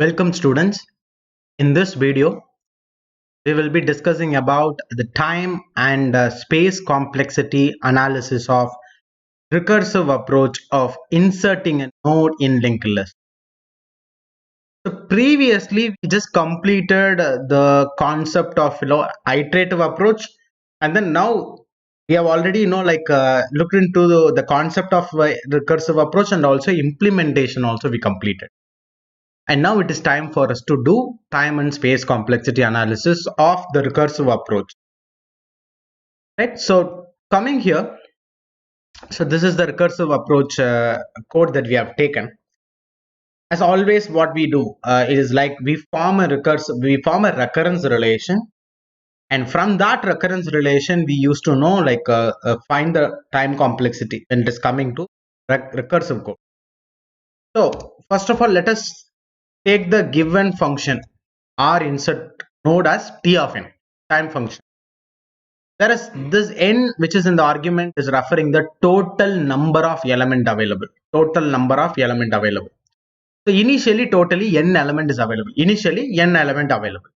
Welcome students. In this video, we will be discussing about the time and space complexity analysis of recursive approach of inserting a node in linked list. So previously, we just completed the concept of iterative approach, and then now we have already looked into the concept of recursive approach and also implementation also we completed. And now it is time for us to do time and space complexity analysis of the recursive approach. Right. So coming here, so this is the recursive approach code that we have taken. As always, what we do is like we form a recurrence relation, and from that recurrence relation, we used to know find the time complexity when it is coming to recursive code. So first of all, let us take the given function R insert node as T of n, time function. Whereas this n which is in the argument is referring the total number of element available. Total number of element available. So initially totally n element is available. Initially n element available.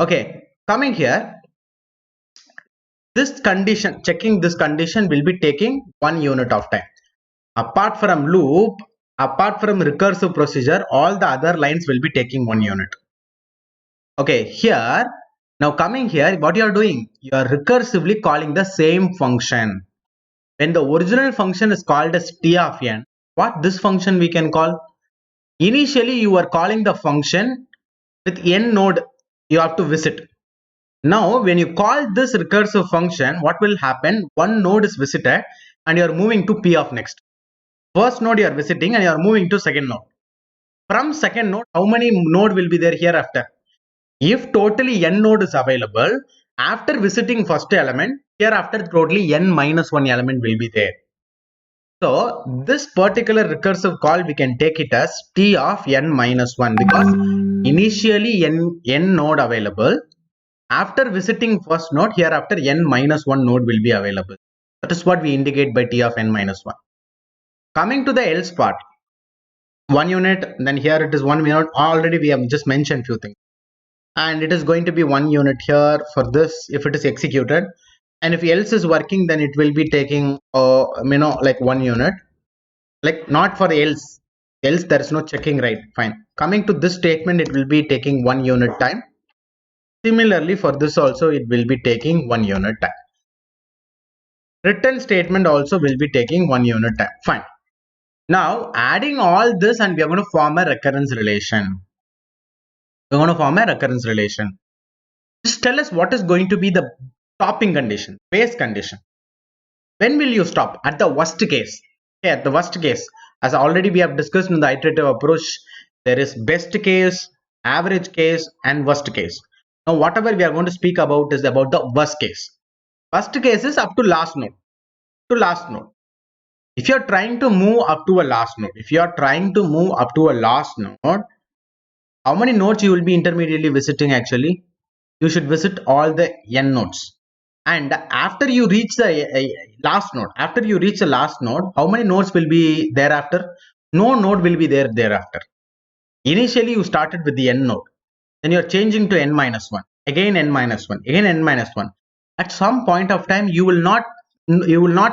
Okay, coming here, this condition, checking this condition will be taking 1 unit of time. Apart from loop, apart from recursive procedure, all the other lines will be taking 1 unit. Okay, here, now coming here, what you are doing? You are recursively calling the same function. When the original function is called as T of n, what this function we can call? Initially, you are calling the function with n node you have to visit. Now, when you call this recursive function, what will happen? One node is visited and you are moving to P of next. First node you are visiting and you are moving to second node. From second node, how many node will be there hereafter? If totally n node is available, after visiting first element, hereafter totally n minus 1 element will be there. So this particular recursive call we can take it as T of n minus 1 because initially n node available. After visiting first node, hereafter n minus 1 node will be available. That is what we indicate by T of n minus 1. Coming to the else part, 1 unit, then here it is 1 unit. Already we have just mentioned few things. And it is going to be 1 unit here for this if it is executed. And if else is working, then it will be taking like 1 unit. Like not for else there is no checking, right? Fine. Coming to this statement, it will be taking 1 unit time. Similarly for this also it will be taking 1 unit time. Return statement also will be taking 1 unit time. Fine. Now adding all this and we are going to form a recurrence relation. We're going to form a recurrence relation. Just tell us what is going to be the stopping condition, base condition. When will you stop? At the worst case. Okay, at the worst case, as already we have discussed in the iterative approach, there is best case, average case, and worst case. Now, whatever we are going to speak about is about the worst case. Worst case is up to last node. To last node. If you are trying to move up to a last node, how many nodes you will be intermediately visiting actually? You should visit all the n nodes. And after you reach the last node, how many nodes will be thereafter? No node will be there thereafter. Initially, you started with the n node. Then you are changing to n minus 1. Again n minus 1. Again n minus 1. At some point of time, you will not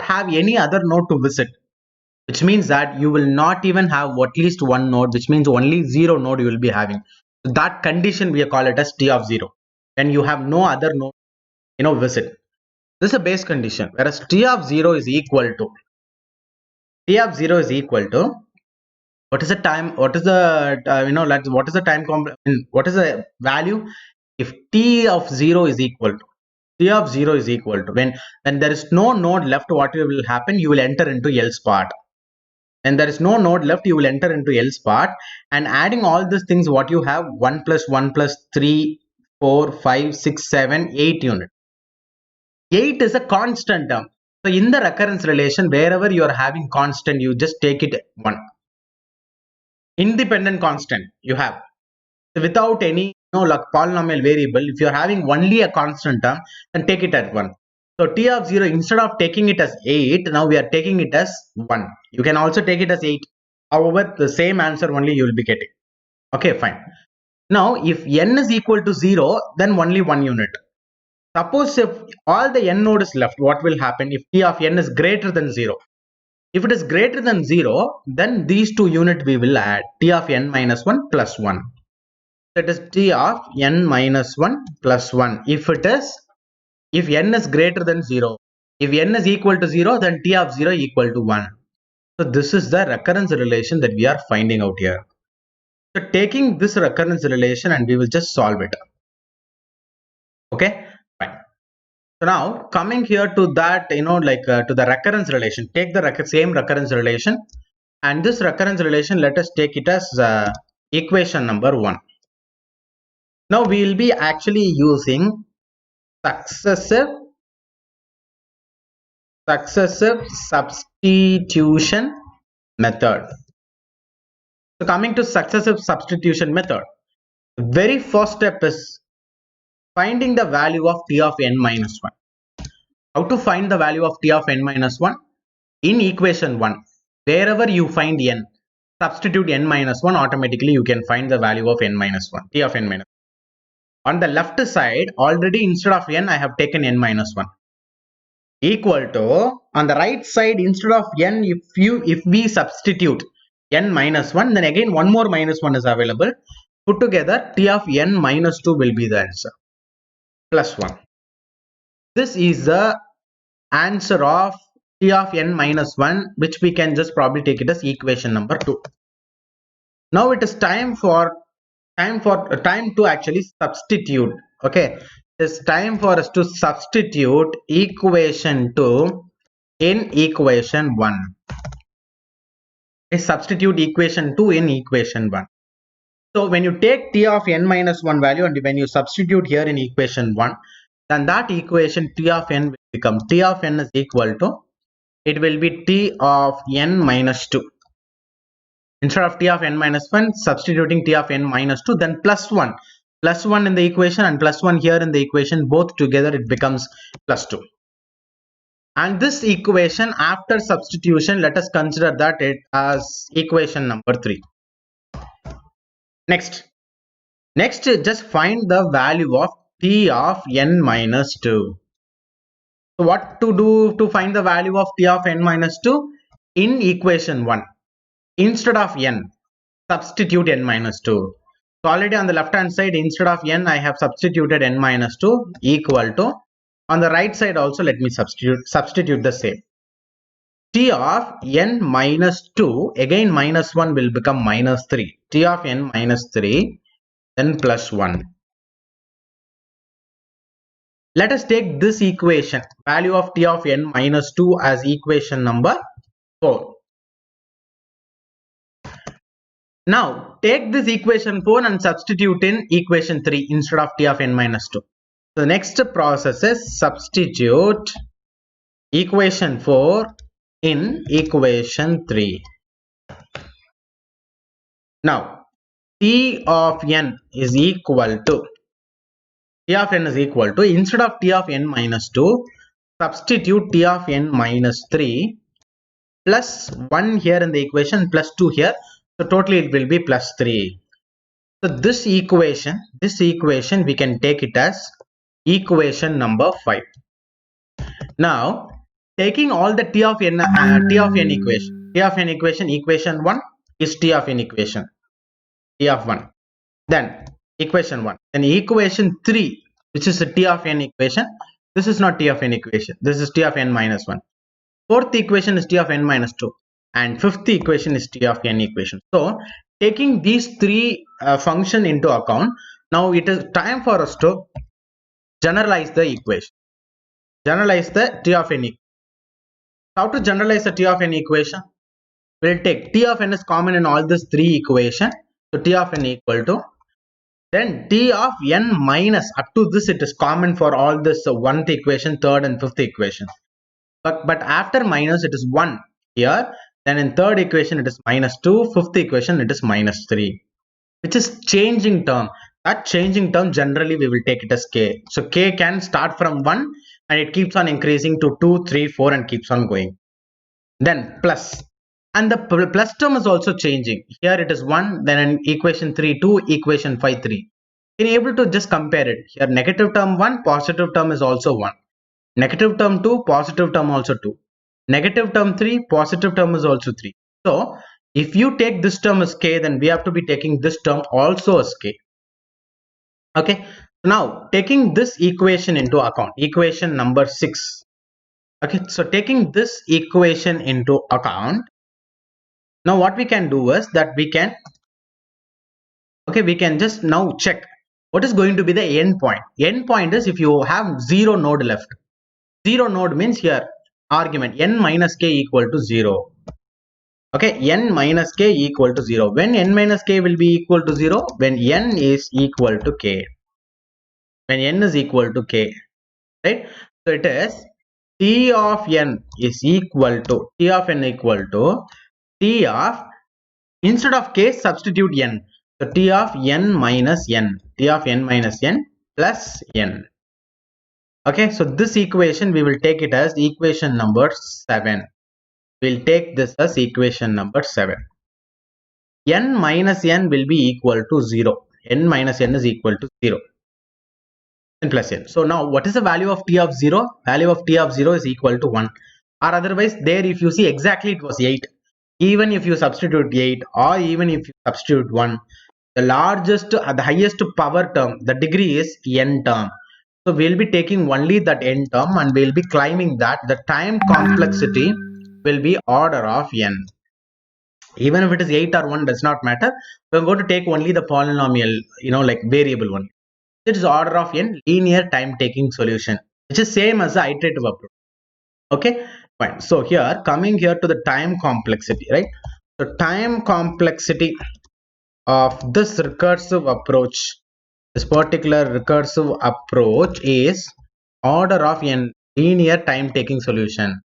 have any other node to visit. Which means that you will not even have at least one node, which means only 0 node you will be having. So that condition we call it as T of 0. When you have no other node, visit. This is a base condition, whereas T of 0 is equal to what is the time? What is the what is the time? What is the value? If T of 0 is equal to when there is no node left, what will happen? You will enter into else part. When there is no node left, you will enter into else part, and adding all these things, what you have 1 plus 1 plus 3, 4, 5, 6, 7, 8 unit. 8 is a constant term. So in the recurrence relation, wherever you are having constant, you just take it 1. Independent constant you have. So without any like polynomial variable, if you are having only a constant term, then take it at 1. So T of 0, instead of taking it as 8, now we are taking it as 1. You can also take it as 8. However, the same answer only you will be getting. Okay, fine. Now if n is equal to 0, then only one unit. Suppose if all the n node is left, what will happen if t of n is greater than 0? If it is greater than 0, then these two units we will add, t of n minus 1 plus 1. That is t of n minus 1 plus 1. If n is greater than 0, if n is equal to 0, then t of 0 equal to 1. So this is the recurrence relation that we are finding out here. So taking this recurrence relation and we will just solve it. Okay, fine. So now coming here to that, to the recurrence relation, take the same recurrence relation, and this recurrence relation, let us take it as equation number 1. Now we will be actually using successive substitution method. So coming to successive substitution method, the very first step is finding the value of t of n minus 1. How to find the value of t of n minus 1? In equation 1, wherever you find n, substitute n minus 1, automatically you can find the value of n minus 1, t of n minus 1. On the left side, already instead of n, I have taken n minus 1. Equal to, on the right side, instead of n, if we substitute n minus 1, then again one more minus 1 is available. Put together, t of n minus 2 will be the answer, plus 1. This is the answer of t of n minus 1, which we can just probably take it as equation number 2. Now it is time to actually substitute. Okay, it's time for us to substitute equation 2 in equation 1. Substitute equation 2 in equation 1. So when you take t of n minus 1 value and when you substitute here in equation 1, then that equation t of n will become, t of n is equal to, it will be t of n minus 2. Instead of t of n minus 1, substituting t of n minus 2, then plus 1. Plus 1 in the equation and plus 1 here in the equation, both together it becomes plus 2. And this equation, after substitution, let us consider that it as equation number 3. Next, just find the value of t of n minus 2. So what to do to find the value of t of n minus 2? In equation 1, instead of n, substitute n minus 2. So already on the left hand side, instead of n, I have substituted n minus 2 equal to, on the right side also, let me substitute the same. T of n minus 2, again minus 1 will become minus 3. T of n minus 3, then plus 1. Let us take this equation, value of t of n minus 2 as equation number 4. Now take this equation 4 and substitute in equation 3 instead of t of n minus 2. So the next process is substitute equation 4 in equation 3. Now t of n is equal to, instead of t of n minus 2, substitute t of n minus 3 plus 1 here in the equation, plus 2 here. So totally it will be plus 3. So this equation we can take it as equation number 5. Now taking all the t of n equation, equation 1 is t of n equation, t of 1. Then equation 1. Then equation 3, which is the t of n equation. This is not t of n equation. This is t of n minus 1. Fourth equation is t of n minus 2. And fifth equation is t of n equation. So taking these three function into account, now it is time for us to generalize the equation. Generalize the t of n equation. How to generalize the t of n equation? We'll take t of n is common in all these three equations. So t of n equal to, then t of n minus, up to this it is common for all this 1th equation, 3rd and 5th equation. But after minus it is 1 here. Then in 3rd equation it is minus 2, 5th equation it is minus 3, which is changing term. That changing term generally we will take it as k. So k can start from 1 and it keeps on increasing to 2, 3, 4 and keeps on going. Then plus and the plus term is also changing. Here it is 1, then in equation 3 2, equation 5 3. Can you able to just compare it? Here negative term 1, positive term is also 1. Negative term 2, positive term also 2. Negative term 3, positive term is also 3. So if you take this term as k, then we have to be taking this term also as k. Okay, now taking this equation into account, equation number 6. Okay, so taking this equation into account, now what we can do is that we can just now check what is going to be the end point. End point is if you have 0 node left. 0 node means here argument n minus k equal to 0. Okay, n minus k equal to 0. When n minus k will be equal to 0? When n is equal to k. When n is equal to k, right? So it is t of n is equal to t of n equal to t of, instead of k substitute n. So t of n minus n, t of n minus n plus n. Okay, so this equation we will take it as equation number 7. We'll take this as equation number 7. N minus n will be equal to 0. N minus n is equal to 0. N plus n. So now what is the value of t of 0? Value of t of 0 is equal to 1. Or otherwise there if you see exactly it was 8. Even if you substitute 8 or even if you substitute 1, the highest power term, the degree is n term. So we'll be taking only that n term and we'll be claiming that the time complexity will be order of n. Even if it is 8 or 1 does not matter. We're going to take only the polynomial, like variable one. It is order of n linear time taking solution, which is same as the iterative approach. Okay, fine. So here coming here to the time complexity, right? So time complexity of this recursive approach, this particular recursive approach is order of n linear time taking solution.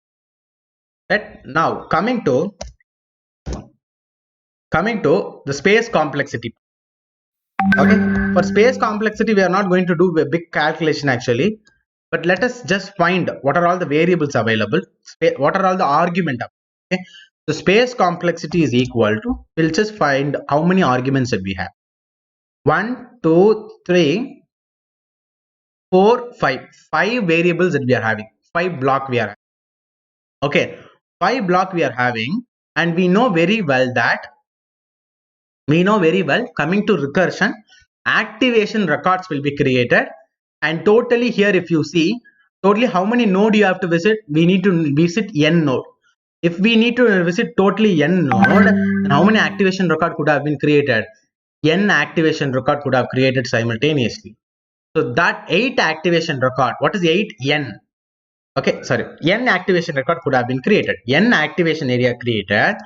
Right? Now coming to the space complexity. Okay, for space complexity we are not going to do a big calculation actually, but let us just find what are all the variables available, what are all the argument. Okay, the space complexity is equal to, we'll just find how many arguments that we have. 1 2 3 4 5 variables that we are having, 5 block we are having. Okay, 5 block we are having, and we know very well coming to recursion, activation records will be created, and totally here if you see totally how many node you have to visit, we need to visit n node. If we need to visit totally n node, then how many activation record could have been created? N activation record could have created simultaneously. So that 8 activation record, what is 8? N. Okay, sorry, n activation record could have been created, n activation area created,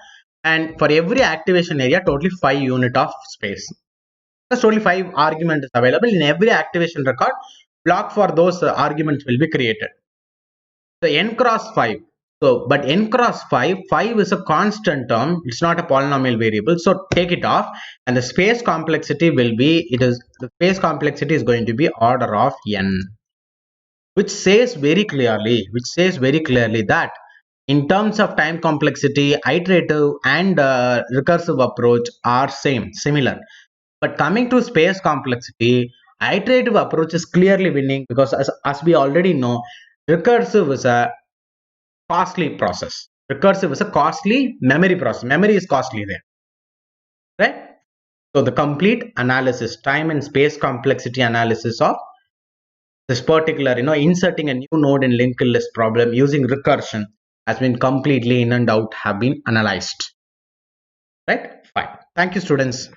and for every activation area totally 5 unit of space. There's only 5 arguments available in every activation record. Block for those arguments will be created. So n cross 5. So but n cross 5 is a constant term, it's not a polynomial variable, so take it off, and the space complexity will be, the space complexity is going to be order of n, which says very clearly that in terms of time complexity, iterative and recursive approach are similar. But coming to space complexity, iterative approach is clearly winning, because as we already know, recursive is a costly process. Recursive is a costly memory process. Memory is costly there, right? So the complete analysis, time and space complexity analysis of this particular, inserting a new node in linked list problem using recursion has been completely in and out have been analyzed. Right? Fine. Thank you, students.